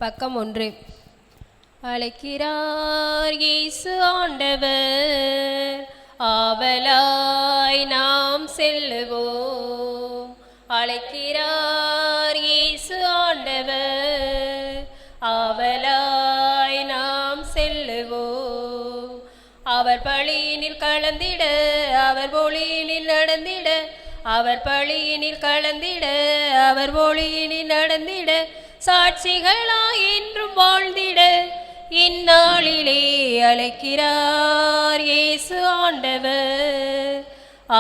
பக்கம் 1. அழைக்கிறார் இயேசு ஆண்டவர், ஆவலாய் நாம் செல்லுவோம். அழைக்கிறார் இயேசு ஆண்டவர், ஆவலாய் நாம் செல்லுவோம். அவர் பழியினில் கலந்திட, அவர் ஒளியினில் நடந்திட, அவர் பழியினில் கலந்திட, அவர் ஒளியினில் நடந்திட, சாட்சிகளாய் என்றும் வாழ்ந்திட இந்நாளிலே அழைக்கிறார் இயேசு ஆண்டவர்,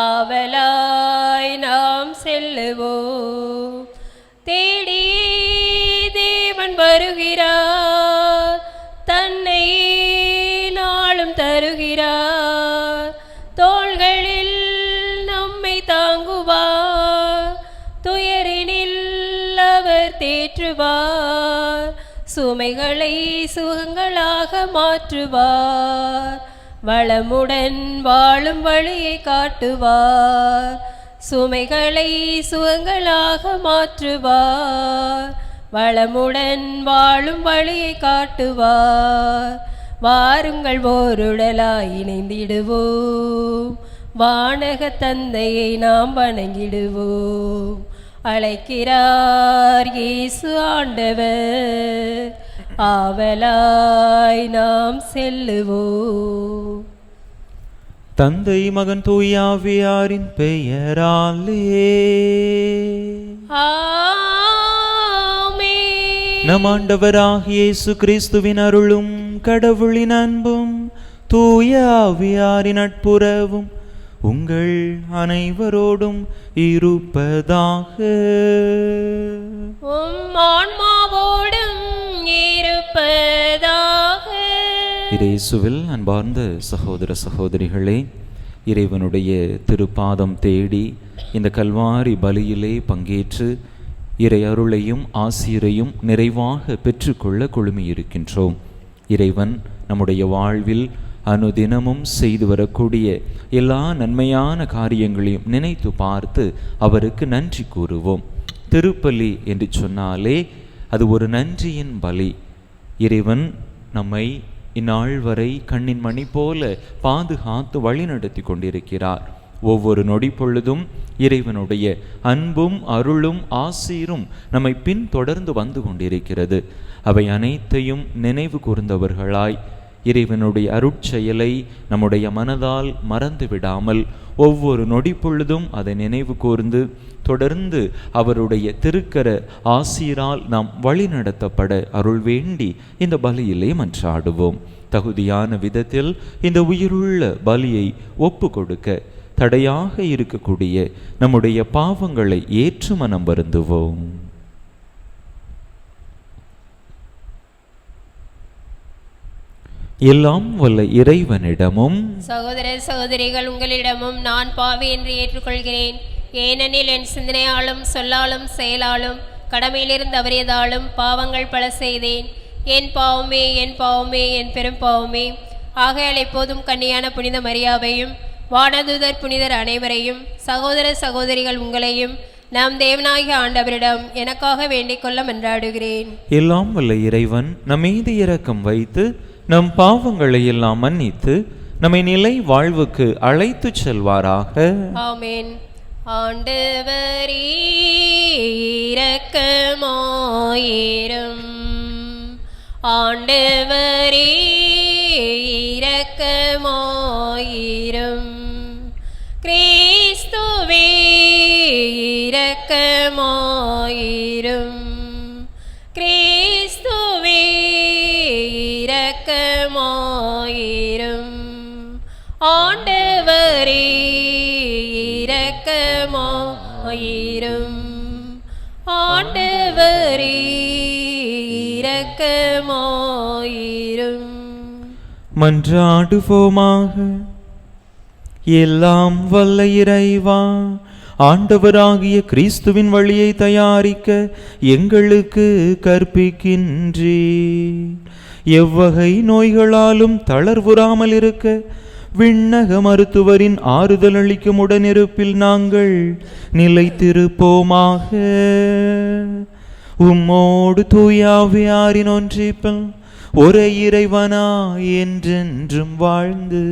ஆவலாய் நாம் செல்லுவோம். தேடி தேவன் வருகிறார், தன்னை நாளும் தருகிறார். தோள்களில் நம்மை தாங்குவார், துயரினில் அவர் தேற்றுவார். சுமைகளை சுகங்களாக மாற்றுவார், வளமுடன் வாழும் வழியை காட்டுவார். சுமைகளை சுகங்களாக மாற்றுவார், வளமுடன் வாழும் வழியை காட்டுவார். வாருங்கள் ஓருடலாய் இணைந்திடுவோம், வானக தந்தையை நாம் வணங்கிடுவோம். அழைக்கிறார் இயேசு ஆண்டவர், ஆவலாய் நாம் செல்லுவோம். தந்தை மகன் தூய ஆவியாரின் பெயராலே ஆமென். நம் ஆண்டவராகிய இயேசு கிறிஸ்துவின் அருளும் கடவுளின் அன்பும் தூய ஆவியாரின் நட்புறவும் உங்கள் அனைவரோடும் இருப்பதாக. உம் ஆன்மாவோடும் இருப்பதாக. இயேசுவில் அன்பார்ந்த சகோதர சகோதரிகளே, இறைவனுடைய திருப்பாதம் தேடி இந்த கல்வாரி பலியிலே பங்கேற்று இறை அருளையும் ஆசிரையும் நிறைவாக பெற்றுக்கொள்ள குழுமியிருக்கின்றோம். இறைவன் நம்முடைய வாழ்வில் அனுதினமும் செய்து வரக்கூடிய எல்லா நன்மையான காரியங்களையும் நினைத்து பார்த்து அவருக்கு நன்றி கூறுவோம். திருப்பலி என்று சொன்னாலே அது ஒரு நன்றியின் பலி. இறைவன் நம்மை இந்நாள் வரை கண்ணின் மணி போல பாதுகாத்து வழிநடத்தி கொண்டிருக்கிறார். ஒவ்வொரு நொடி பொழுதும் இறைவனுடைய அன்பும் அருளும் ஆசீரும் நம்மை பின்தொடர்ந்து வந்து கொண்டிருக்கிறது. அவை அனைத்தையும் நினைவு கூர்ந்தவர்களாய் இறைவனுடைய அருட்செயலை நம்முடைய மனதால் மறந்து விடாமல் ஒவ்வொரு நொடி பொழுதும் அதை நினைவு கூர்ந்து தொடர்ந்து அவருடைய திருக்கர ஆசீரால் நாம் வழி நடத்தப்பட அருள் வேண்டி இந்த பலியிலே மன்றாடுவோம். தகுதியான விதத்தில் இந்த உயிருள்ள பலியை ஒப்பு கொடுக்க தடையாக இருக்கக்கூடிய நம்முடைய பாவங்களை ஏற்று மனம் வருந்துவோம். எல்லாம் வல்ல இறைவனிடமும் சகோதர சகோதரிகள் உங்களிடமும் நான் பாவி என்று ஏற்றுக்கொள்கிறேன். ஏனெனில் என் சிந்தனையாலும் சொல்லாலும் செயலாலும் கடமையிலிருந்து தவறியதாலும் பாவங்கள் பல செய்தேன். என் பாவமே என் பாவமே என் பெரும் பாவமே. ஆகையால் எப்போதும் கன்னியான புனித மரியாவையும் வானதூதர் புனிதர் அனைவரையும் சகோதர சகோதரிகள் உங்களையும் நம் தேவனாகிய ஆண்டவரிடம் எனக்காக வேண்டிக் கொள்ள மன்றாடுகிறேன். எல்லாம் வல்ல இறைவன் நம் மீது இரக்கம் வைத்து நம் பாவங்களை எல்லாம் மன்னித்து நம்மை நிலை வாழ்வுக்கு அழைத்து செல்வாராக. ஆமென். ஆண்டவரே இரக்கமாயிரும், ஆண்டவரே இரக்கமாயிரும், கிறிஸ்துவே இரக்கமாயிரும், கிறிஸ்துவே இரக்கமாயிரும், ஆண்டவரே இரக்கமாயிரும், ஆண்டவரே இரக்கமாயிரும். மன்றாடுவோமாக. எல்லாம் வல்ல இறைவா, ஆண்டவராகிய கிறிஸ்துவின் வழியை தயாரிக்க எங்களுக்கு கற்பிக்கின்றீர். எவ்வகை நோய்களாலும் தளர்வுறாமல் இருக்க விண்ணக மருத்துவரின் ஆறுதல் அளிக்கும் உடனிருப்பில் நாங்கள் நிலைத்திருப்போமாக. உம்மோடு தூயாவியாரின் ஒன்றிப்பில் ஒரே இறைவனா என்றென்றும் வாழ்ந்து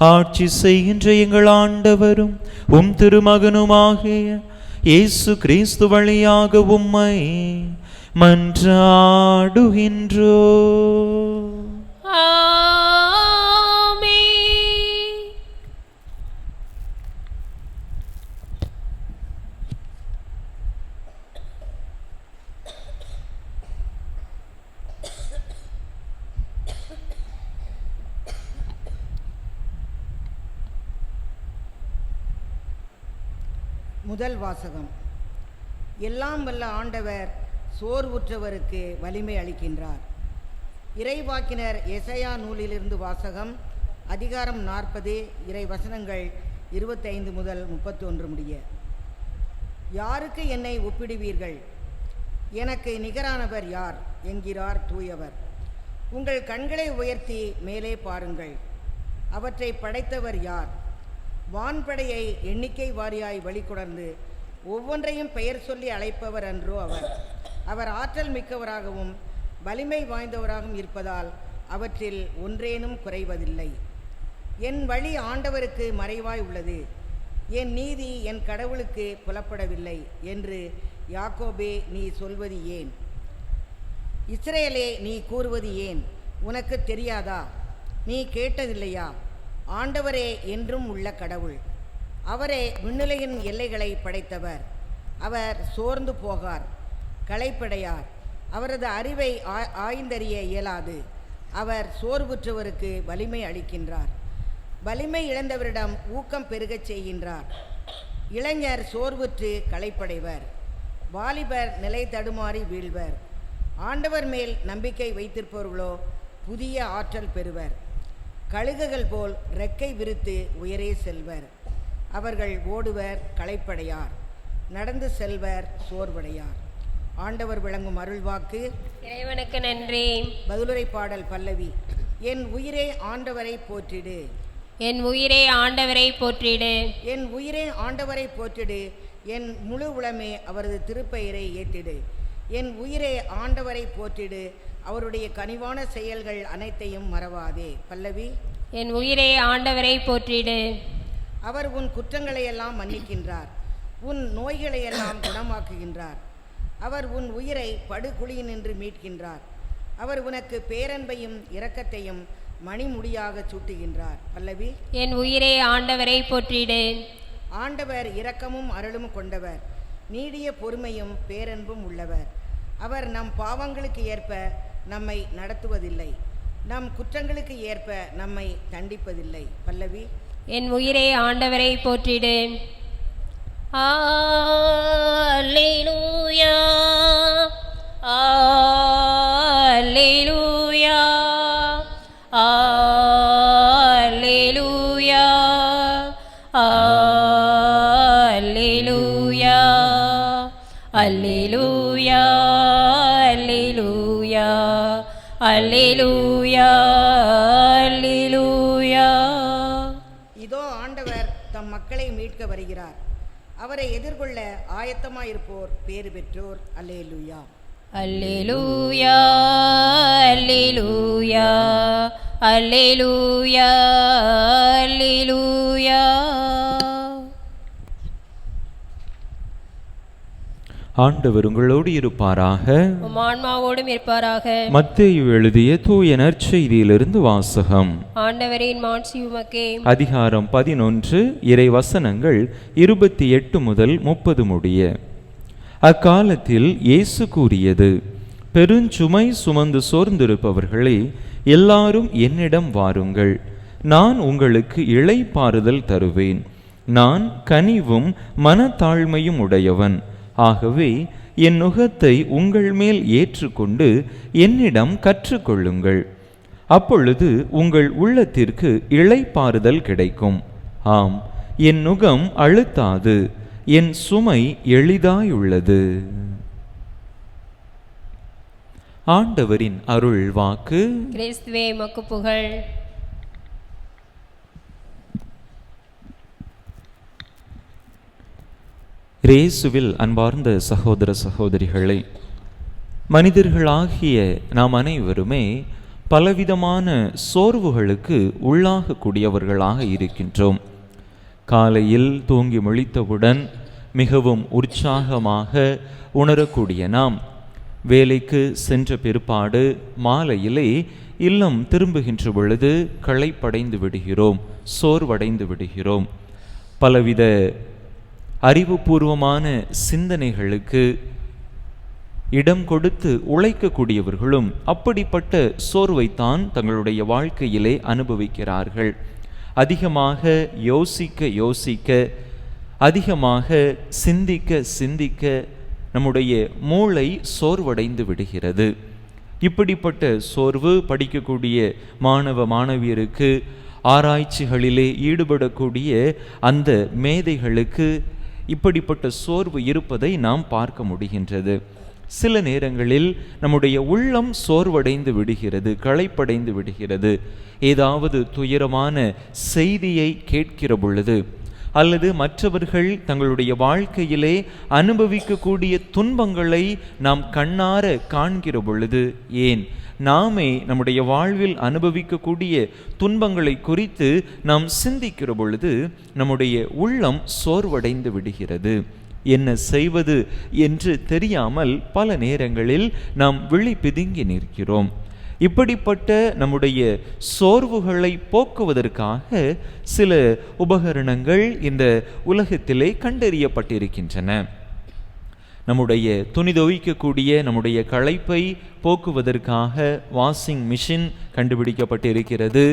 ஆட்சி செய்கின்ற எங்கள் ஆண்டவரும் உம் திருமகனுமாகிய இயேசு கிறிஸ்து வழியாக உம்மை மன்றாடுகின்றோ. முதல் வாசகம். எல்லாம் வல்ல ஆண்டவர் சோர்வுற்றவருக்கு வலிமை அளிக்கின்றார். இறைவாக்கினர் எசையா நூலிலிருந்து வாசகம். அதிகாரம் 40, இறை வசனங்கள் 25 முதல் 31 முடிய. யாருக்கு என்னை ஒப்பிடுவீர்கள்? எனக்கு நிகரானவர் யார் என்கிறார் தூயவர். உங்கள் கண்களை உயர்த்தி மேலே பாருங்கள். அவற்றை படைத்தவர் யார்? வான்படையை எண்ணிக்கை வாரியாய் வழிகொணர்ந்து ஒவ்வொன்றையும் பெயர் சொல்லி அழைப்பவர் அன்றோ அவர். அவர் ஆற்றல் மிக்கவராகவும் வலிமை வாய்ந்தவராகவும் இருப்பதால் அவற்றில் ஒன்றேனும் குறைவதில்லை. என் வழி ஆண்டவருக்கு மறைவாய் உள்ளது, என் நீதி என் கடவுளுக்கு புலப்படவில்லை என்று யாக்கோபே நீ சொல்வது ஏன்? இஸ்ரேலே நீ கூறுவது ஏன்? உனக்கு தெரியாதா? நீ கேட்டதில்லையா? ஆண்டவரே என்றும் உள்ள கடவுள். அவரே விண்ணுலகின் எல்லைகளை படைத்தவர். அவர் சோர்ந்து போகார், களைப்படையார். அவரது அறிவை ஆய்ந்தறிய இயலாது. அவர் சோர்வுற்றவருக்கு வலிமை அளிக்கின்றார். வலிமை இழந்தவரிடம் ஊக்கம் பெருகச் செய்கின்றார். இளைஞர் சோர்வுற்று களைப்படைவர், வாலிபர் நிலை தடுமாறி வீழ்வர். ஆண்டவர் மேல் நம்பிக்கை வைத்திருப்பவர்களோ புதிய ஆற்றல் பெறுவர். கழுகுகள் போல் ரெக்கை விரித்து உயரே செல்வர். அவர்கள் ஓடுவர், களைப்படையார். நடந்து செல்வர், சோர்வடையார். ஆண்டவர் விளங்கும் அருள்வாக்கு. இறைவனுக்கு நன்றி. பதிலுரை பாடல் பல்லவி. என் உயிரே ஆண்டவரை போற்றிடு. என் உயிரே ஆண்டவரை போற்றிடு. என் உயிரே ஆண்டவரை போற்றிடு. என் முழு உளமே அவரது திருப்பெயரை ஏற்றிடு. என் உயிரே ஆண்டவரை போற்றிடு. அவருடைய கனிவான செயல்கள் அனைத்தையும் மறவாதே. பல்லவி. என் உயிரே ஆண்டவரை போற்றிடு. அவர் உன் குற்றங்களையெல்லாம் மன்னிக்கின்றார், உன் நோய்களையெல்லாம் குணமாக்குகின்றார். அவர் உன் உயிரை படுகுழியினின்று மீட்கின்றார். அவர் உனக்கு பேரன்பையும் இரக்கத்தையும் மணிமுடியாக சூட்டுகின்றார். பல்லவி. என் உயிரே ஆண்டவரை போற்றிடு. ஆண்டவர் இரக்கமும் அருளும் கொண்டவர், நீடிய பொறுமையும் பேரன்பும் உள்ளவர். அவர் நம் பாவங்களுக்கு ஏற்ப நம்மை நடத்துவதில்லை, நம் குற்றங்களுக்கு ஏற்ப நம்மை தண்டிப்பதில்லை. பல்லவி. என் உயிரே ஆண்டவரை போற்றிடு. அல்லேலூயா, அல்லேலூயா, அல்லேலூயா, அல்லேலூயா, அல்லேலூயா, அல்லேலூயா, அல்லேலூயா. இதோ ஆண்டவர் தம் மக்களை மீட்க வருகிறார். அவரை எதிர்கொள்ள ஆயத்தமாயிருப்போர் பேறு பெற்றோர். அல்லேலூயா, அல்லேலூயா, அல்லேலூயா, அல்லேலூயா, அல்லேலூயா. ஆண்டவர் உங்களோடு இருப்பாராக, உம் ஆன்மாவோடும் இருப்பாராக. மத்தேயு எழுதிய தூய நற்செய்தியிலிருந்து வாசகம். ஆண்டவரின் மாட்சி உமக்கே. அதிகாரம் 11, இறை வசனங்கள் 28 முதல் 30 முடிய. அக்காலத்தில் இயேசு கூறியது, பெருஞ்சுமை சுமந்து சோர்ந்திருப்பவர்களே, எல்லாரும் என்னிடம் வாருங்கள், நான் உங்களுக்கு இளைப்பாறுதல் தருவேன். நான் கனிவும் மனத்தாழ்மையும் உடையவன். ஆகவே என் நுகத்தை உங்கள் மேல் ஏற்றுக்கொண்டு என்னிடம் கற்றுக்கொள்ளுங்கள். அப்பொழுது உங்கள் உள்ளத்திற்கு இளைப்பாறுதல் கிடைக்கும். ஆம், என் நுகம் அழுத்தாது, என் சுமை எளிதாயுள்ளது. ஆண்டவரின் அருள் வாக்கு. கிறிஸ்துவே உமக்கு புகழ். இயேசுவில் அன்பார்ந்த சகோதர சகோதரிகளே, மனிதர்களாகிய நாம் அனைவருமே பலவிதமான சோர்வுகளுக்கு உள்ளாகக்கூடியவர்களாக இருக்கின்றோம். காலையில் தூங்கி முழித்தவுடன் மிகவும் உற்சாகமாக உணரக்கூடிய நாம் வேலைக்கு சென்ற பிற்பாடு மாலையிலே இல்லம் திரும்புகின்ற பொழுது களைப்படைந்து விடுகிறோம், சோர்வடைந்து விடுகிறோம். பலவித அறிவுபூர்வமான சிந்தனைகளுக்கு இடம் கொடுத்து உழைக்கக்கூடியவர்களும் அப்படிப்பட்ட சோர்வைத்தான் தங்களுடைய வாழ்க்கையிலே அனுபவிக்கிறார்கள். அதிகமாக யோசிக்க அதிகமாக சிந்திக்க நம்முடைய மூளை சோர்வடைந்து விடுகிறது. இப்படிப்பட்ட சோர்வு படிக்கக்கூடிய மாணவ மாணவியருக்கு, ஆராய்ச்சிகளிலே ஈடுபடக்கூடிய அந்த மேதைகளுக்கு இப்படிப்பட்ட சோர்வு இருப்பதை நாம் பார்க்க முடிகின்றது. சில நேரங்களில் நம்முடைய உள்ளம் சோர்வடைந்து விடுகிறது, களைப்படைந்து விடுகிறது. ஏதாவது துயரமான செய்தியை கேட்கிற பொழுது, அல்லது மற்றவர்கள் தங்களுடைய வாழ்க்கையிலே அனுபவிக்கக்கூடிய துன்பங்களை நாம் கண்ணார காண்கிற பொழுது, ஏன் நாமே நம்முடைய வாழ்வில் அனுபவிக்கக்கூடிய துன்பங்களை குறித்து நாம் சிந்திக்கிற பொழுது நம்முடைய உள்ளம் சோர்வடைந்து விடுகிறது. என்ன செய்வது என்று தெரியாமல் பல நேரங்களில் நாம் விழி பிதுங்கி நிற்கிறோம். இப்படிப்பட்ட நம்முடைய சோர்வுகளை போக்குவதற்காக சில உபகரணங்கள் இந்த உலகத்திலே கண்டறியப்பட்டிருக்கின்றன. நம்முடைய துணி துவைக்கக்கூடிய நம்முடைய களைப்பை போக்குவதற்காக வாஷிங் மிஷின் கண்டுபிடிக்கப்பட்டிருக்கிறது.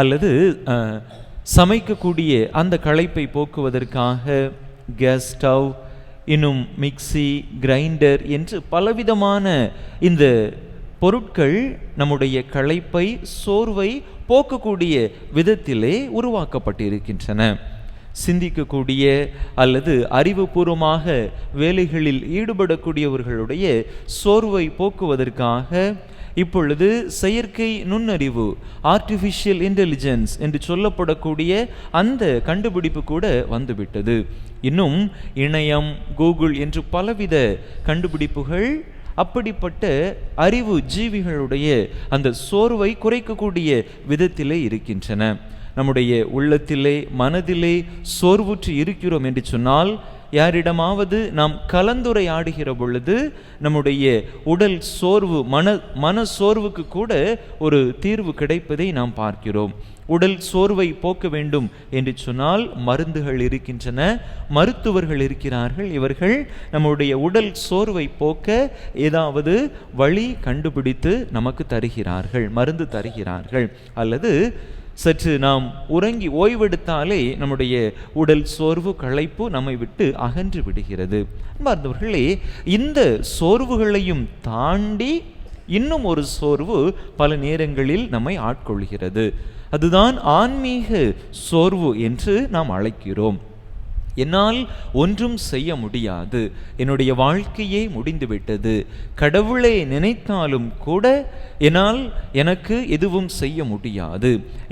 அல்லது சமைக்கக்கூடிய அந்த களைப்பை போக்குவதற்காக கேஸ் ஸ்டவ், இன்னும் மிக்சி, கிரைண்டர் என்று பலவிதமான இந்த பொருட்கள் நம்முடைய களைப்பை, சோர்வை போக்கக்கூடிய விதத்திலே உருவாக்கப்பட்டிருக்கின்றன. சிந்திக்கக்கூடிய அல்லது அறிவுபூர்வமாக வேலைகளில் ஈடுபடக்கூடியவர்களுடைய சோர்வை போக்குவதற்காக இப்பொழுது செயற்கை நுண்ணறிவு, ஆர்டிஃபிஷியல் இன்டெலிஜென்ஸ் என்று சொல்லப்படக்கூடிய அந்த கண்டுபிடிப்பு கூட வந்துவிட்டது. இன்னும் இணையம், கூகுள் என்று பலவித கண்டுபிடிப்புகள் அப்படிப்பட்ட அறிவு ஜீவிகளுடைய அந்த சோர்வை குறைக்கக்கூடிய விதத்திலே இருக்கின்றன. நம்முடைய உள்ளத்திலே, மனதிலே சோர்வுற்று இருக்கிறோம் என்று சொன்னால், யாரிடமாவது நாம் கலந்துரையாடுகிற பொழுது நம்முடைய உடல் சோர்வு, மன சோர்வுக்கு கூட ஒரு தீர்வு கிடைப்பதை நாம் பார்க்கிறோம். உடல் சோர்வை போக்க வேண்டும் என்று சொன்னால் மருந்துகள் இருக்கின்றன, மருத்துவர்கள் இருக்கிறார்கள். இவர்கள் நம்முடைய உடல் சோர்வை போக்க ஏதாவது வழி கண்டுபிடித்து நமக்கு தருகிறார்கள், மருந்து தருகிறார்கள். அல்லது சற்று நாம் உறங்கி ஓய்வெடுத்தாலே நம்முடைய உடல் சோர்வு, களைப்பு நம்மை விட்டு அகன்று விடுகிறது. அன்பார்ந்தவர்களே, இந்த சோர்வுகளையும் தாண்டி இன்னும் ஒரு சோர்வு பல நேரங்களில் நம்மை ஆட்கொள்கிறது. அதுதான் ஆன்மீக சோர்வு என்று நாம் அழைக்கிறோம். என்னால் ஒன்றும் செய்ய முடியாது, என்னுடைய வாழ்க்கையே முடிந்துவிட்டது, கடவுளை நினைத்தாலும் கூட எனக்கு எதுவும் செய்ய முடியாது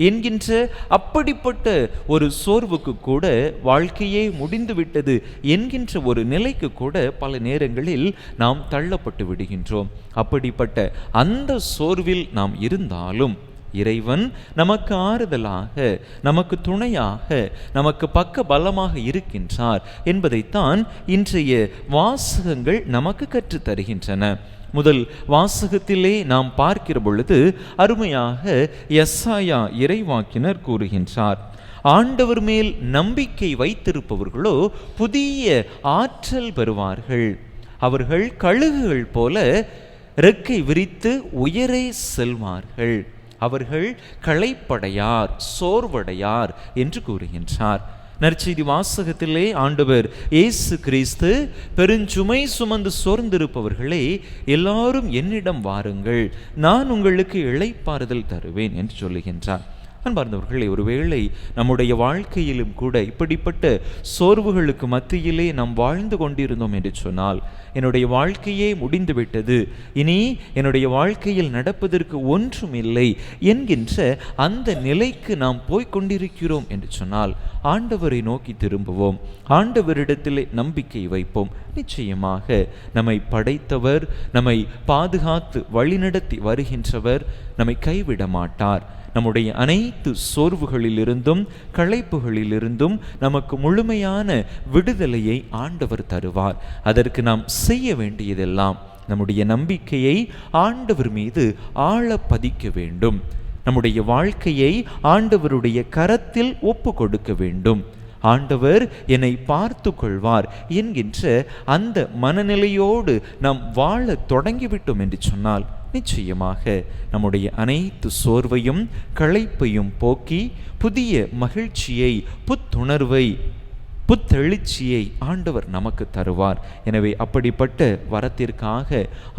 என்கின்ற அப்படிப்பட்ட ஒரு சோர்வுக்கு கூட, வாழ்க்கையே முடிந்துவிட்டது என்கின்ற ஒரு நிலைக்கு கூட பல நேரங்களில் நாம் தள்ளப்பட்டு விடுகின்றோம். அப்படிப்பட்ட அந்த சோர்வில் நாம் இருந்தாலும் இறைவன் நமக்கு ஆறுதலாக, நமக்கு துணையாக, நமக்கு பக்க பலமாக இருக்கின்றார் என்பதைத்தான் இன்றைய வாசகங்கள் நமக்கு கற்றுத் தருகின்றன. முதல் வாசகத்திலே நாம் பார்க்கிற பொழுது அருமையாக எசாயா இறைவாக்கினர் கூறுகின்றார், ஆண்டவர் மேல் நம்பிக்கை வைத்திருப்பவர்களோ புதிய ஆற்றல் பெறுவார்கள். அவர்கள் கழுகுகள் போல இறக்கை விரித்து உயரே செல்வார்கள். அவர்கள் களைப்படையார், சோர்வடையார் என்று கூறுகின்றார். நற்செய்தி வாசகத்திலே ஆண்டவர் இயேசு கிறிஸ்து, பெருஞ்சுமை சுமந்து சோர்ந்திருப்பவர்களே எல்லாரும் என்னிடம் வாருங்கள், நான் உங்களுக்கு இளைப்பாறுதல் தருவேன் என்று சொல்லுகின்றார். அன்பார்ந்தவர்களே, ஒருவேளை நம்முடைய வாழ்க்கையிலும் கூட இப்படிப்பட்ட சோர்வுகளுக்கு மத்தியிலே நாம் வாழ்ந்து கொண்டிருந்தோம் என்று சொன்னால், என்னுடைய வாழ்க்கையே முடிந்துவிட்டது, இனி என்னுடைய வாழ்க்கையில் நடப்பதற்கு ஒன்றும் இல்லை என்கின்ற அந்த நிலைக்கு நாம் போய்கொண்டிருக்கிறோம் என்று சொன்னால், ஆண்டவரை நோக்கி திரும்புவோம், ஆண்டவரிடத்திலே நம்பிக்கை வைப்போம். நிச்சயமாக நம்மை படைத்தவர், நம்மை பாதுகாத்து வழிநடத்தி வருகின்றவர் நம்மை கைவிட மாட்டார். நம்முடைய அனைத்து சோர்வுகளிலிருந்தும் களைப்புகளிலிருந்தும் நமக்கு முழுமையான விடுதலையை ஆண்டவர் தருவார். அதற்கு நாம் செய்ய வேண்டியதெல்லாம் நம்முடைய நம்பிக்கையை ஆண்டவர் மீது ஆழ பதிக்க வேண்டும். நம்முடைய வாழ்க்கையை ஆண்டவருடைய கரத்தில் ஒப்பு கொடுக்க வேண்டும். ஆண்டவர் என்னை பார்த்து கொள்வார் என்கின்ற அந்த மனநிலையோடு நாம் வாழ தொடங்கிவிட்டோம் என்று சொன்னால், நிச்சயமாக நம்முடைய அனைத்து சோர்வையும் களைப்பையும் போக்கி புதிய மகிழ்ச்சியை, புத்துணர்வை, புத்தெழுச்சியை ஆண்டவர் நமக்கு தருவார். எனவே அப்படிப்பட்ட வரத்திற்காக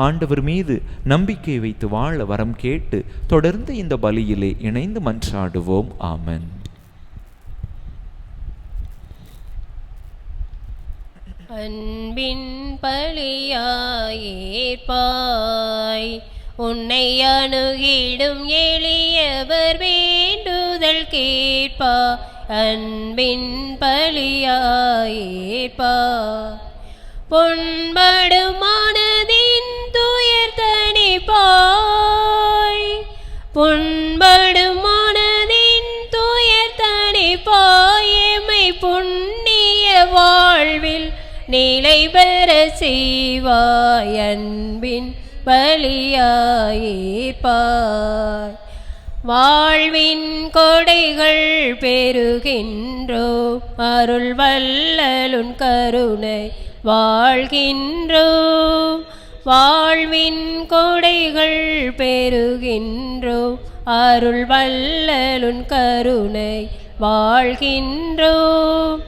ஆண்டவர் மீது நம்பிக்கை வைத்து வாழ வரம் கேட்டு தொடர்ந்து இந்த பலியிலே இணைந்து மன்றாடுவோம். ஆமென். அன்பின் பலியாயேற்பாய், உன்னை அணுகிடும் எளியவர் வேண்டுதல் கேட்பாய். அன்பின் பலியாயேற்பாய், பொன்படும் மனதின் துயர் தணிப்பாய். பொன்படும் மனதின் துயர் தணிப்பாய், எமை புண்ணிய வாழ்வில் நிலை பெற செய்வாய். அன்பின் பலியாயேற்பாய், வாழ்வின் கொடைகள் பெறுகின்றோ, அருள் வல்லலுன் கருணை வாழ்கின்றோம். வாழ்வின் கொடைகள் பெறுகின்றோ, அருள் வல்லலுன் கருணை வாழ்கின்றோம்.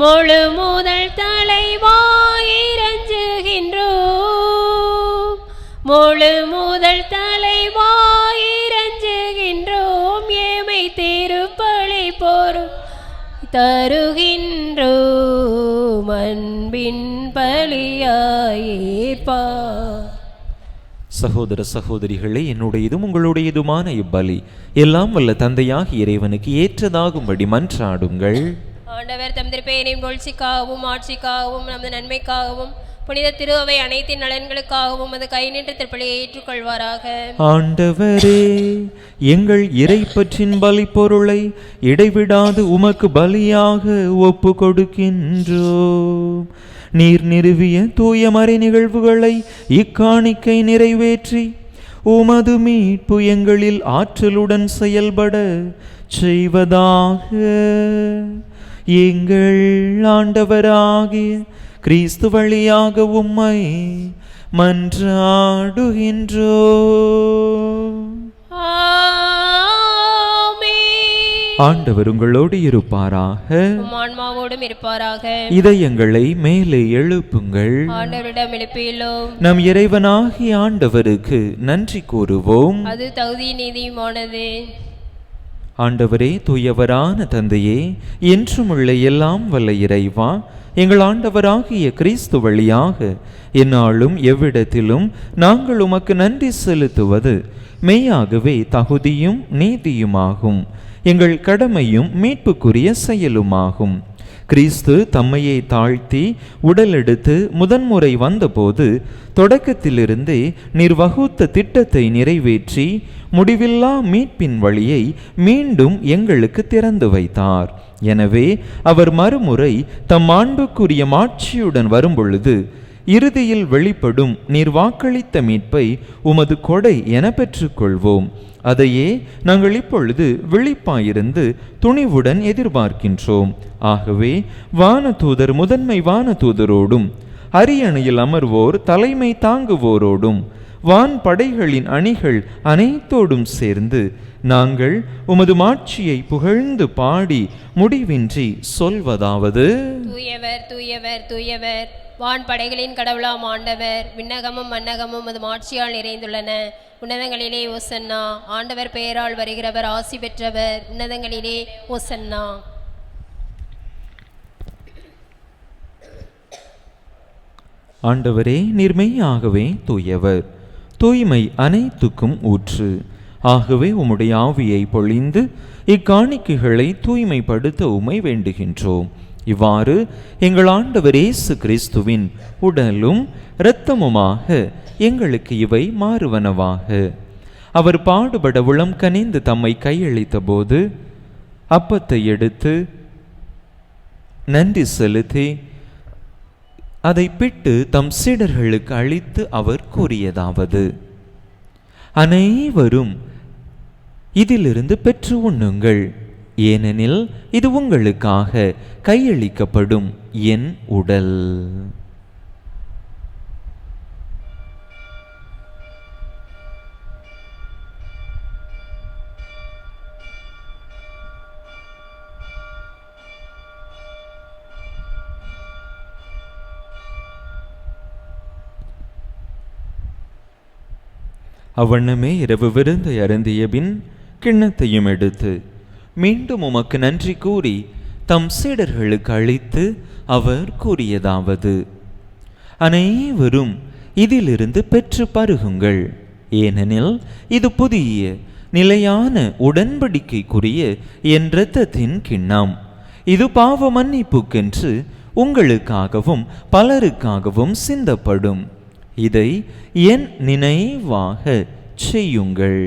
முழு முதல் தலைவாயிரஞ்சுகின்றோம், முழு முதல் தலைவாயிரஞ்சுகின்றோம். ஏமை திருப்பலி பொருள் தருகின்றோம். அன்பின் பலியாயேற்பாய். சகோதர சகோதரிகளே, என்னுடையதும் உங்களுடையதுமான இப்பலி எல்லாம் வல்ல தந்தையாகிய இறைவனுக்கு ஏற்றதாகும்படி மன்றாடுங்கள். ஆண்டவர் தம் திருப்பெயரின் புகழ்ச்சிக்காகவும் ஆட்சிக்காகவும் நமது நன்மைக்காகவும் புனித திருவை அனைத்தின் நலன்களுக்காகவும் அது கை நின்று திருப்பலியை ஏற்றுக்கொள்வாராக. ஆண்டவரே, எங்கள் இறைப்பற்றின் பலி பொருளை இடைவிடாது உமக்கு பலியாக ஒப்பு கொடுக்கின்றோம். நீர் நிறுவிய தூய மறை நிகழ்வுகளை இக்காணிக்கை நிறைவேற்றி உமது மீட்பு எங்களில் ஆற்றலுடன் செயல்பட செய்வதாக எங்கள் ஆண்டவராகிய கிறிஸ்து வழியாக உம்மை மன்றாடுகின்றோம். ஆண்டவர் உங்களோடு இருப்பாராக, ஆன்மாவோடும் இருப்பாராக. இதயங்களை மேலே எழுப்புங்கள். ஆண்டவரிடம் எழுப்பியுள்ளோம். நம் இறைவனாகிய ஆண்டவருக்கு நன்றி கூறுவோம். அது தகுதி நீதியுமானது. ஆண்டவரே, தூயவரான தந்தையே, என்றும் உள்ள எல்லாம் வல்ல இறைவா, எங்கள் ஆண்டவராகிய கிறிஸ்து வழியாக எந்நாளும் எவ்விடத்திலும் நாங்கள் உமக்கு நன்றி செலுத்துவது மெய்யாகவே தகுதியும் நீதியுமாகும், எங்கள் கடமையும் மீட்புக்குரிய செயலுமாகும். கிறிஸ்து தம்மையை தாழ்த்தி உடல் எடுத்து முதன்முறை வந்தபோது தொடக்கத்திலிருந்தே நீர் வகுத்த திட்டத்தை நிறைவேற்றி முடிவில்லா மீட்பின் வழியை மீண்டும் எங்களுக்கு திறந்து வைத்தார். எனவே அவர் மறுமுறை தம் மாண்புக்குரிய மாட்சியுடன் வரும்பொழுது இறுதியில் வெளிப்படும் நீர் வாக்களித்த மீட்பை உமது கொடை என பெற்றுக்கொள்வோம். அதையே நாங்கள் இப்பொழுது விழிப்பாயிருந்து துணிவுடன் எதிர்பார்க்கின்றோம். ஆகவே வானதூதர் முதன்மை வானதூதரோடும் அரியணையில் அமர்வோர் தலைமை தாங்குவோரோடும் வான் படைகளின் அணிகள் அனைத்தோடும் சேர்ந்து நாங்கள் உமது மாட்சியை புகழ்ந்து பாடி முடிவின்றி சொல்வதாவது: தூயவர், தூயவர், தூயவர், வான் படைகளின் கடவுளாம் ஆண்டவர், விண்ணகமும் மன்னகமும் அது மாட்சியால் நிறைந்துள்ளன. உன்னதங்களிலே ஓசன்னா. ஆண்டவர் பெயரால் வருகிறவர் ஆசி பெற்றவர். உன்னதங்களிலே ஓசன்னா. ஆண்டவரே, நீர் மெய்யாகவே தூயவர், தூய்மை அனைத்துக்கும் ஊற்று. ஆகவே உம்முடைய ஆவியை பொழிந்து இக்காணிக்கைகளை தூய்மைப்படுத்த உம்மை வேண்டுகின்றோம். இவ்வாறு எங்கள் ஆண்டவர் இயேசு கிறிஸ்துவின் உடலும் இரத்தமுமாக எங்களுக்கு இவை மாறுவனவாக. அவர் பாடுபட உளம் கனிந்து தம்மை கையளித்த போது அப்பத்தை எடுத்து நன்றி செலுத்தி அதை பிட்டு தம் சீடர்களுக்கு அளித்து அவர் கூறியதாவது: அனைவரும் இதிலிருந்து பெற்று உண்ணுங்கள், ஏனெனில் இது உங்களுக்காக கையளிக்கப்படும் என் உடல். அவ்வண்ணமே இரவு விருந்தை அருந்திய பின் கிண்ணத்தையும் எடுத்து மீண்டும் உமக்கு நன்றி கூறி தம் சீடர்களுக்கு அளித்து அவர் கூறியதாவது: அனைவரும் இதிலிருந்து பெற்று பருகுங்கள், ஏனெனில் இது புதிய நிலையான உடன்படிக்கைக்குரிய என் இரத்தத்தின் கிண்ணம். இது பாவ மன்னிப்புக்கென்று உங்களுக்காகவும் பலருக்காகவும் சிந்தப்படும். இதை என் நினைவாக செய்யுங்கள்.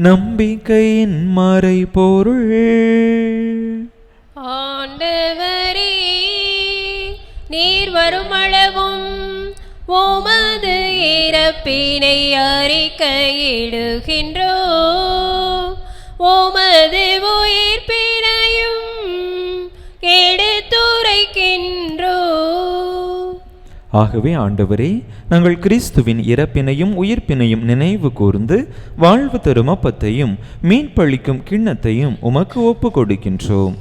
நம்பிக்கையின் மறைபொருள். ஆண்டவரே, நீர் வருமளவும் உமது இறப்பினை அறிக்கையிடுகின்றோம், உமது உயிர்ப்பினையும் எடுத்துரைக்கின்றோம். ஆகவே ஆண்டவரே, நாங்கள் கிறிஸ்துவின் இறப்பினையும் உயிர்ப்பினையும் நினைவு கூர்ந்து வாழ்வு தரும் அப்பத்தையும் மீன்பளிக்கும் கிண்ணத்தையும் உமக்கு ஒப்பு கொடுக்கின்றோம்.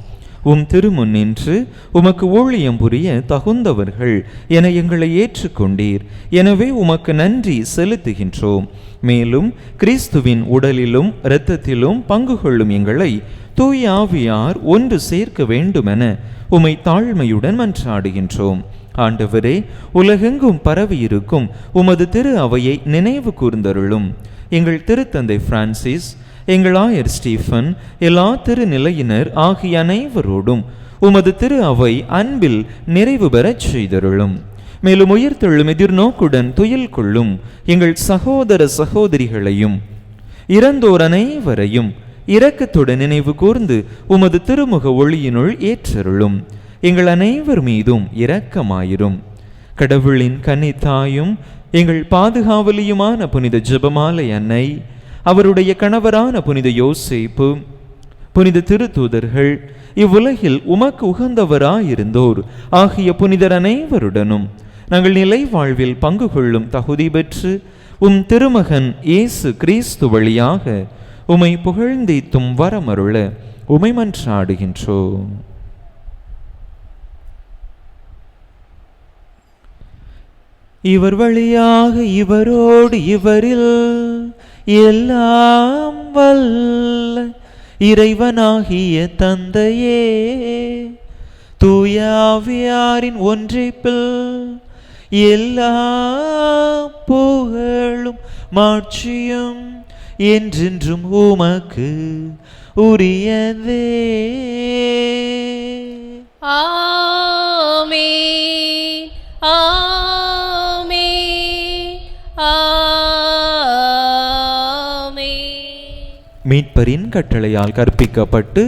உம் திருமுன் நின்று உமக்கு ஊழியம் புரிய தகுந்தவர்கள் என எங்களை ஏற்றுக்கொண்டீர். எனவே உமக்கு நன்றி செலுத்துகின்றோம். மேலும் கிறிஸ்துவின் உடலிலும் இரத்தத்திலும் பங்கு கொள்ளும் எங்களை தூய ஆவியார் ஒன்று சேர்க்க வேண்டுமென உமை தாழ்மையுடன் மன்றாடுகின்றோம். ஆண்டவரே, உலகெங்கும் பரவியிருக்கும் உமது திரு அவையை நினைவு கூர்ந்தருளும். எங்கள் திருத்தந்தை பிரான்சிஸ், எங்கள் ஆயர் ஸ்டீஃபன், எல்லா திருநிலையினர் ஆகிய அனைவரோடும் உமது திரு அவை அன்பில் நிறைவு பெறச் செய்தருளும். மேலும் உயிர்த்தெழும் எதிர்நோக்குடன் துயில் கொள்ளும் எங்கள் சகோதர சகோதரிகளையும் இறந்தோர் அனைவரையும் இரக்கத்துடன் நினைவு கூர்ந்து உமது திருமுக ஒளியினுள் ஏற்றருளும். எங்கள் அனைவர் மீதும் இரக்கமாயிரும். கடவுளின் கன்னித்தாயும் எங்கள் பாதுகாவலியுமான புனித ஜெபமாலை அன்னை, அவருடைய கணவரான புனித யோசேப்பு, புனித திருத்தூதர்கள், இவ்வுலகில் உமக்கு உகந்தவராயிருந்தோர் ஆகிய புனிதர் அனைவருடனும் நாங்கள் நிலை வாழ்வில் பங்கு கொள்ளும் தகுதி பெற்று உம் திருமகன் இயேசு கிறிஸ்து வழியாக உமை புகழ்ந்தீத்தும் வரமருள உமை மன்றாடுகின்றோம். இவர் வழியாக இவரோடு இவரில் எல்லாம் வல்ல இறைவனாகிய தந்தையே, தூய ஆவியாரின் ஒன்றிப்பில் எல்லா புகழும் மாட்சியும் என்றென்றும் உமக்கு உரியதே. ஆமென், ஆமென், ஆமென். மீட்பரின் கட்டளையால் கற்பிக்கப்பட்டு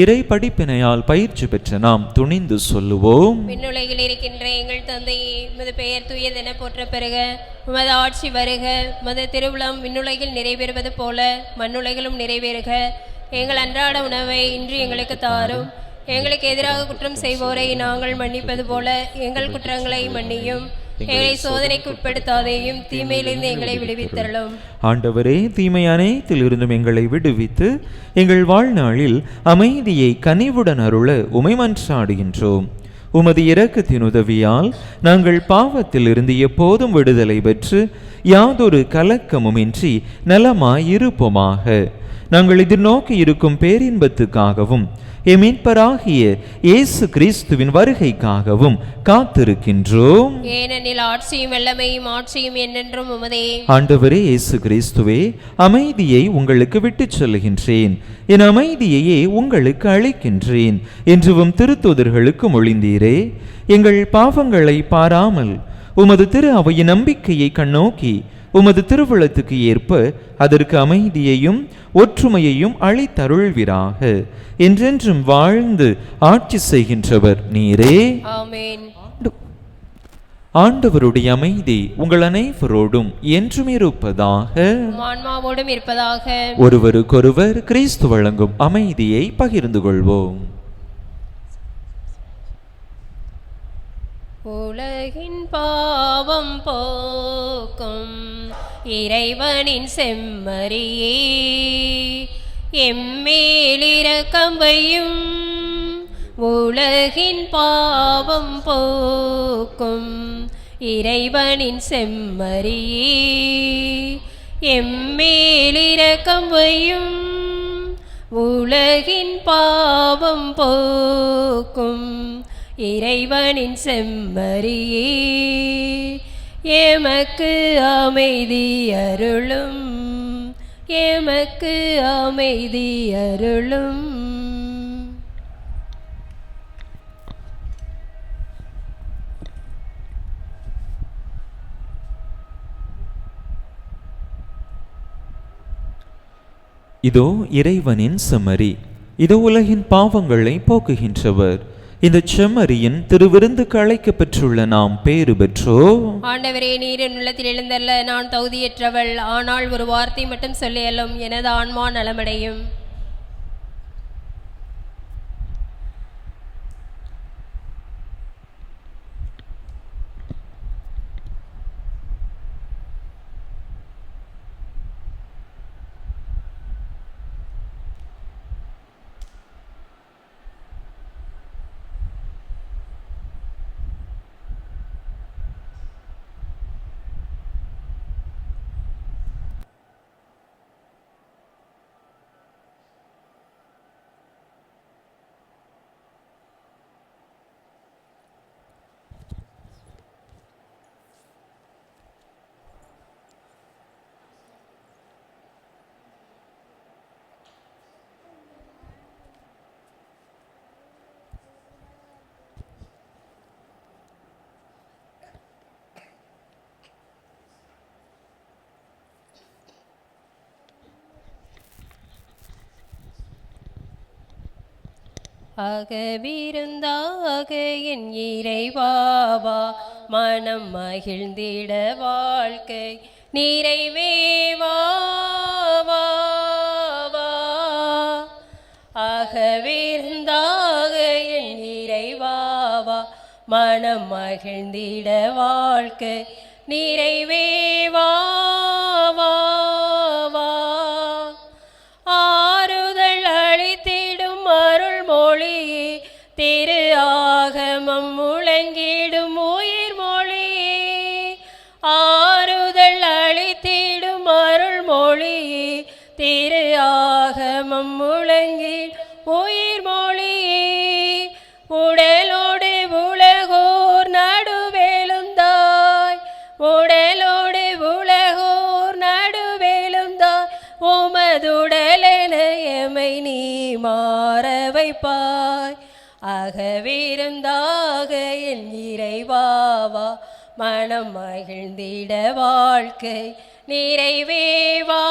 இறை படிப்பினையால் பயிற்சி பெற்ற நாம் துணிந்து சொல்லுவோம்: விண்ணுலகில் இருக்கின்ற எங்கள் தந்தையே, உமது பெயர் தூயதென போற்ற பெறுக. உமது ஆட்சி வருக. உமது திருவுளம் விண்ணுலகில் நிறைவேறுவது போல மண்ணுலகிலும் நிறைவேறுக. எங்கள் அன்றாட உணவை இன்று எங்களுக்கு தாரும். எங்களுக்கு எதிராக குற்றம் செய்வோரை நாங்கள் மன்னிப்பது போல எங்கள் குற்றங்களை மன்னியும். எங்களை சோதனைக்கு உட்படுத்தாதேயும், தீமையிலிருந்து எங்களை விடுவித்தருளும். ஆண்டவரே, தீமை அனைத்திலிருந்தும் எங்களை விடுவித்து எங்கள் வாழ்நாளில் அமைதியை கனிவுடன் அருள உமை மன்றாடுகின்றோம். உமது இரக்கத்தின் உதவியால் நாங்கள் பாவத்தில் இருந்து எப்போதும் விடுதலை பெற்று யாதொரு கலக்கமுமின்றி நலமாயிருப்போமாக. நாங்கள் எதிர்நோக்கி இருக்கும் பேரின்பத்துக்காகவும் மீட்பராகிய இயேசு கிறிஸ்துவின் வருகைக்காகவும் காத்திருக்கின்றோம். ஏனெனில் ஆட்சியும் வல்லமையும் ஆட்சியும் என்றென்றும் உமதே. ஆண்டவரே இயேசு கிறிஸ்துவே, அமைதியை உங்களுக்கு விட்டுச் சொல்லுகின்றேன், என் அமைதியையே உங்களுக்கு அளிக்கின்றேன் என்றும் திருத்தூதர்களுக்கு மொழிந்தீரே. எங்கள் பாவங்களை பாராமல் உமது திரு அவையின் நம்பிக்கையை கண்ணோக்கி உமது திருவுளத்துக்கு ஏற்ப அதற்கு அமைதியையும் ஒற்றுமையையும் அளித்தருள்வீராக. என்றென்றும் வாழ்ந்து ஆட்சி செய்கின்றவர் நீரே. ஆமென். ஆண்டவருடைய அமைதி உங்கள் அனைவரோடும் என்றும் இருப்பதாக. ஆன்மாவோடும் இருப்பதாக. ஒருவருக்கொருவர் கிறிஸ்து வழங்கும் அமைதியை பகிர்ந்து கொள்வோம். உலகின் பாவம் போக்கும் இறைவனின் செம்மறியே, எம்மேல் இரக்கம் வையும். உலகின் பாவம் போக்கும் இறைவனின் செம்மறியே, எம்மேல் இரக்கம் வையும். உலகின் பாவம் போக்கும் இறைவனின் செம்மறியே, எமக்கு அமைதி அருளும், எமக்கு அமைதி அருளும். இதோ இறைவனின் செம்மறி, இதோ உலகின் பாவங்களை போக்குகின்றவர். இந்த செம்மறியின் திருவிருந்துக்கு அழைக்கப்பெற்றுள்ள நாம் பேறு பெற்றோம். ஆண்டவரே, நீர் என் உள்ளத்தில் எழுந்தல்ல, நான் தகுதியற்றவள். ஆனால் ஒரு வார்த்தை மட்டும் சொல்லியலும் எனது ஆன்மா நலமடையும். அகவிருந்தாக என் இறைவாவா, மனம் மகிழ்ந்திட வாழ்க்கை நிறைவேவாவா. அகவிருந்தாக என் இறைவாவா, மனம் மகிழ்ந்திட வாழ்க்கை நிறைவேவாவா. ஆறுதல் அளித்திடும் அருள் மொழியே, திரு ஆகமம் முழங்கிடும் உயிர் மொழியே. ஆறுதல் அளித்திடும் அருள் மொழியே, திரு ஆகமம் முழங்கிடும் உயிர் மொழியே. உடலோடு உலகோர் நடுவெழுந்தாய், உடலோடு உலகோர் நடுவெழுந்தாய். உமதுடலென எமை நீ மாற வைப்பாய். அகவிருந்தாக என் இறைவாவா, மனம் மகிழ்ந்திட வாழ்க்கை நிறைவேவாவா.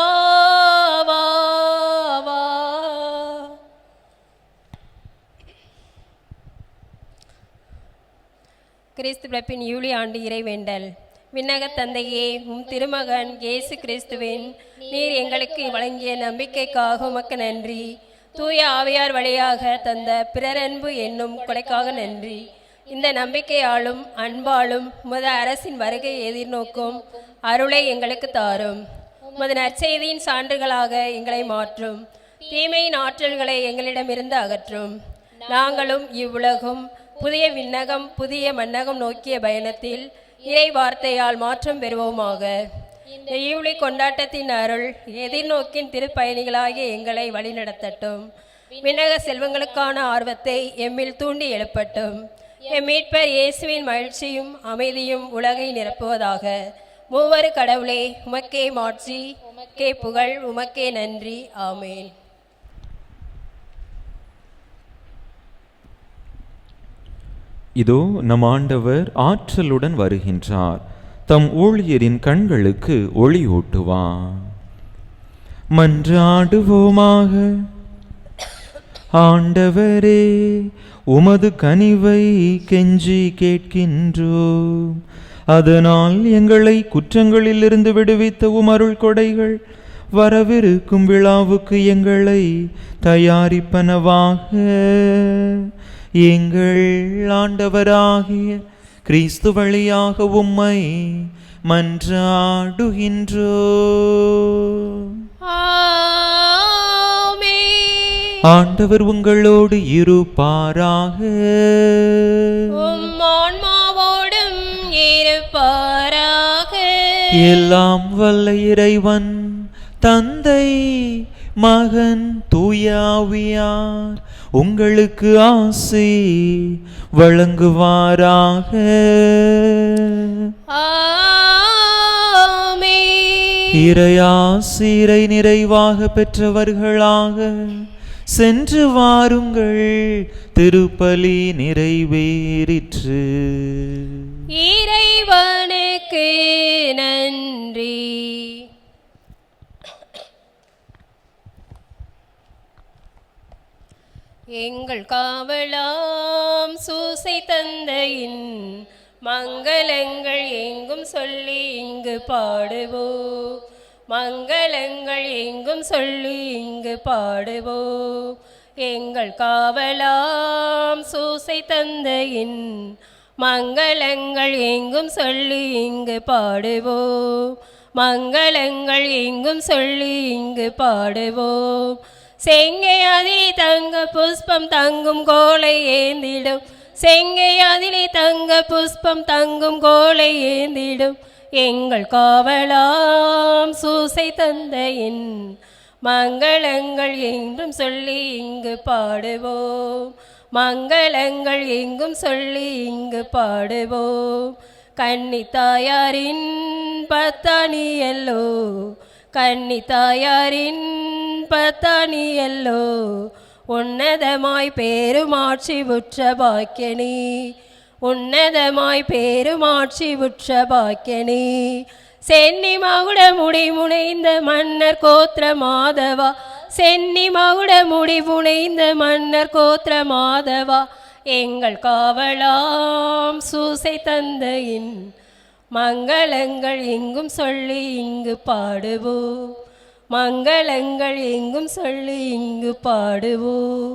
கிறிஸ்து பிறப்பின் யூலி ஆண்டு இறைவேண்டல். விண்ணக தந்தையே, உம் திருமகன் இயேசு கிறிஸ்துவின் நீர் எங்களுக்கு வழங்கிய நம்பிக்கைக்காக உமக்கு நன்றி. தூய ஆவியார் வழியாக தந்த பிறரன்பு என்னும் கொடைக்காக நன்றி. இந்த நம்பிக்கையாலும் அன்பாலும் உமது அரசின் வருகை எதிர்நோக்கும் அருளை எங்களுக்கு தாரும். உமது நற்செய்தியின் சான்றுகளாக எங்களை மாற்றும். தீமையின் ஆற்றல்களை எங்களிடமிருந்து அகற்றும். நாங்களும் இவ்வுலகும் புதிய விண்ணகம் புதிய மன்னகம் நோக்கிய பயணத்தில் இறை வார்த்தையால் மாற்றம் பெறுவோமாக. இந்த ஈவுளி கொண்டாட்டத்தின் அருள் எதிர்நோக்கின் திருப்பயணிகளாகிய எங்களை வழிநடத்தட்டும். விண்ணக செல்வங்களுக்கான ஆர்வத்தை எம்மில் தூண்டி எழுப்பட்டும். எம் மீட்பர் இயேசுவின் மகிழ்ச்சியும் அமைதியும் உலகை நிரப்புவதாக. மூவரு கடவுளே, உமக்கே மாட்சி, உமக்கே புகழ், உமக்கே நன்றி. ஆமேன். இதோ நம் ஆண்டவர் ஆற்றலுடன் வருகின்றார். தம் ஊழியரின் கண்களுக்கு ஒளி ஊட்டுவார். மன்றாடுவோமாக. ஆண்டவரே, உமது கனிவை கெஞ்சி கேட்கின்றோம். அதனால் எங்களை குற்றங்களிலிருந்து விடுவித்த உமருள் கொடைகள் வரவிருக்கும் விழாவுக்கு எங்களை தயாரிப்பனவாக. எங்கள் ஆண்டவராகிய கிறிஸ்து வழியாக உம்மை மன்றாடுகின்றோம். ஆண்டவர் உங்களோடு இருப்பாராக. ஆன்மாவோடும் இருப்பாராக. எல்லாம் வல்ல இறைவன் தந்தை மகன் தூய ஆவியார் உங்களுக்கு ஆசி வழங்குவாராக. இறையாசிரை நிறைவாக பெற்றவர்களாக சென்று வாருங்கள். திருப்பலி நிறைவேறிற்று. இறைவனுக்கு நன்றி. எங்கள் காவலாம் சூசை தந்தையின் மங்களங்கள் எங்கும் சொல்லி இங்கு பாடுவோம். மங்களங்கள் எங்கும் சொல்லி இங்கு பாடுவோம். எங்கள் காவலாம் சூசை தந்தையின் மங்களங்கள் எங்கும் சொல்லி இங்கு பாடுவோம். மங்களங்கள் எங்கும் சொல்லி இங்கு பாடுவோம். செங்கை அதிலே தங்க புஷ்பம் தங்கும் கோலை ஏந்திடும். செங்கை அதிலே தங்க புஷ்பம் தங்கும் கோலை ஏந்திடும். எங்கள் காவலாம் சூசை தந்தையின் மங்களங்கள் எங்கும் சொல்லி இங்கு பாடுவோம். மங்களங்கள் எங்கும் சொல்லி இங்கு பாடுவோம். கன்னித்தாயாரின் பத்தானியல்லோ, கன்னித்தாயாரின் பத்தானியல்லோ, உன்னதமாய் பேருமாட்சி உற்ற பாக்கியனி, உன்னதமாய் பேருமாட்சி உற்ற பாக்கியனி. சென்னி மகுட முடி முனைந்த மன்னர் கோத்திர மாதவா, சென்னி மகுட முடி புனைந்த மன்னர் கோத்திர மாதவா, எங்கள் காவலாம் சூசை தந்தையின் மங்களங்கள் எங்கும் சொல்லி இங்கு பாடுவோம். மங்களங்கள் எங்கும் சொல்லி இங்கு பாடுவோம்.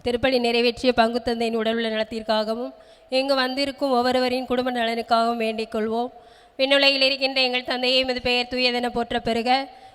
திருப்பலி நிறைவேற்றிய பங்கு தந்தையின் உடலுள்ள நலத்திற்காகவும் இங்கு வந்திருக்கும் ஒவ்வொருவரின் குடும்ப நலனுக்காகவும் வேண்டிக் கொள்வோம். விண்ணுலகில் இருக்கின்ற எங்கள் தந்தையை உமது பெயர் தூயதென போற்ற பெறுக.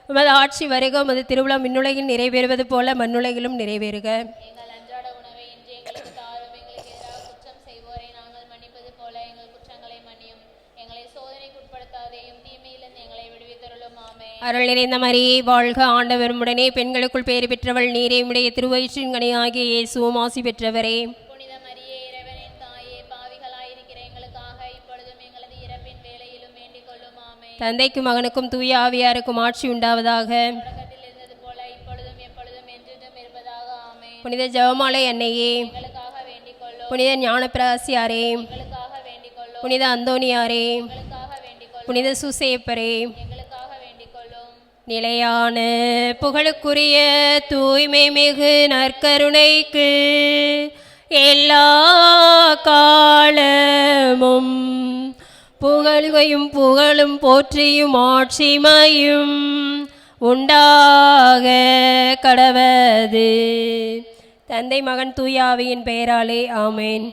உமது ஆட்சி வருக. உமது திருவிழா விண்ணுலகில் நிறைவேறுவது போல மண்ணுலகிலும் நிறைவேறுக. எங்கள் அன்றாட உணவை இன்று எங்களுக்கு தாரும். எங்களுக்கு எதிராக குற்றம் செய்வோரை நாங்கள் மன்னிப்பது போல எங்கள் குற்றங்களை மன்னியும். எங்களை சோதனைக்கு உட்படுத்தாதேயும் தீமையிலிருந்து எங்களை விடுவித்தருளும். ஆமென். அருள் நிறைந்த மரியே வாழ்க, ஆண்டவர் உடனே பெண்களுக்குள் பேறு பெற்றவள் நீரே. உம்முடைய திருவயிற்றின் கனியாகிய இயேசுவும் ஆசி பெற்றவரே. புனித மரியே, இறைவனின் தாயே, பாவிகளாயிருக்கிற எங்களுக்காக இப்பொழுதும் எங்களது இறப்பின் வேளையிலும் வேண்டிக் கொள்ளும். ஆமென். தந்தைக்கும் மகனுக்கும் தூய ஆவியாருக்கும் ஆட்சி உண்டாவதாக. தொடக்கத்தில் இருந்தது போல இப்பொழுதும் எப்பொழுதும் என்றென்றும் இருப்பதாக. ஆமென். புனித ஜெபமாலை அன்னையே, எங்களுக்காக வேண்டிக் கொள்ளும். புனித ஞானப்பிரகாசியாரே, எங்களுக்காக வேண்டிக் கொள்ளும். புனித அந்தோனியாரே, எங்களுக்காக வேண்டிக் கொள்ளும். புனித சூசேப்பரே, எங்களுக்காக வேண்டிக் கொள்ளும். நிலையான புகழுக்குரிய தூய்மை மிகு நற்கருணைக்கு எல்லா காலமும் புகழ்வையும் புகழும் போற்றியும் ஆட்சிமையும் உண்டாக கடவது. தந்தை மகன் தூய ஆவியின் பெயராலே ஆமேன்.